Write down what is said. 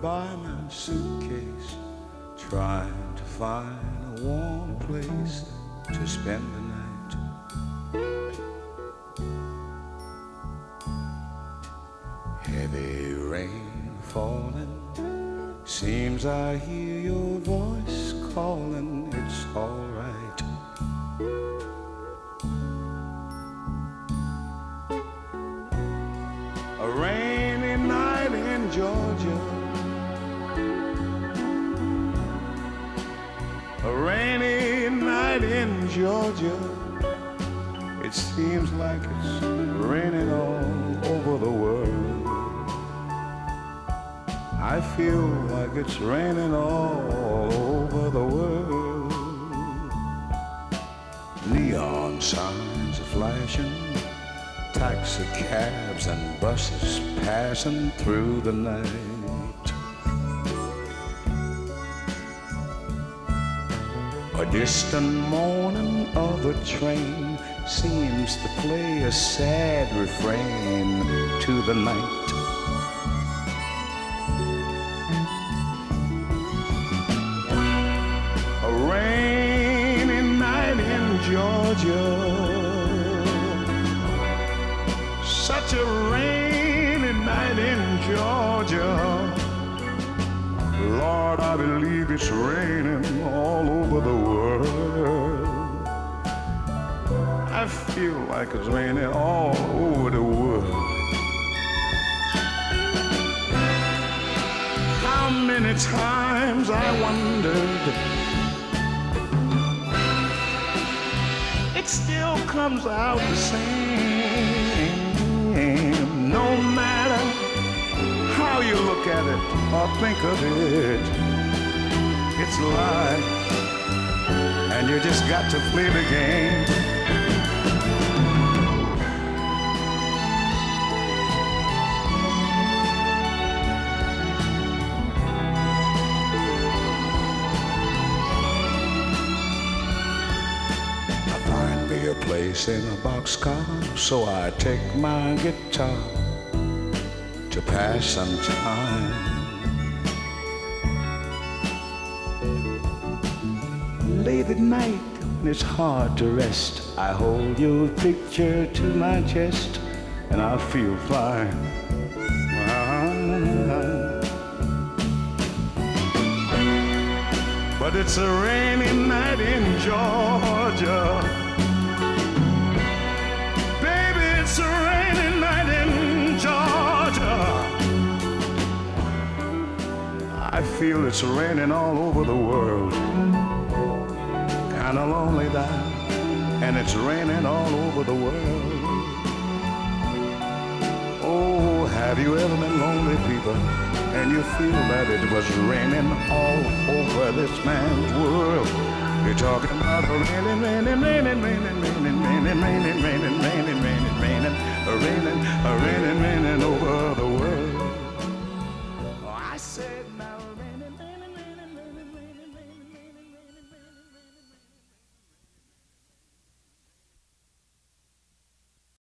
by my suitcase, trying to find a warm place to spend the night. Heavy rain falling, seems I hear your voice calling, it's all right. A rainy night in Georgia, a rainy night in Georgia. It seems like it's raining all over the world. I feel like it's raining all over the world. Neon signs are flashing, taxi cabs and buses passing through the night. A distant moaning of a train seems to play a sad refrain to the night. A rainy night in Georgia, such a rainy night in Georgia. Lord, I believe it's raining all over the world. I feel like it's raining all over the world. How many times I wondered, it still comes out the same. No matter how you look at it or think of it, it's life, and you just got to play the game. A place in a boxcar, so I take my guitar to pass some time. Late at night when it's hard to rest, I hold your picture to my chest and I feel fine. But it's a rainy night in Georgia. It's a rainy night in Georgia. I feel it's raining all over the world. Kinda lonely now, and it's raining all over the world. Oh, have you ever been lonely, people, and you feel that it was raining all over this man's world? You're talking about a raining, raining, raining, raining, raining, raining, raining, raining, raining, raining, raining, a raining, raining,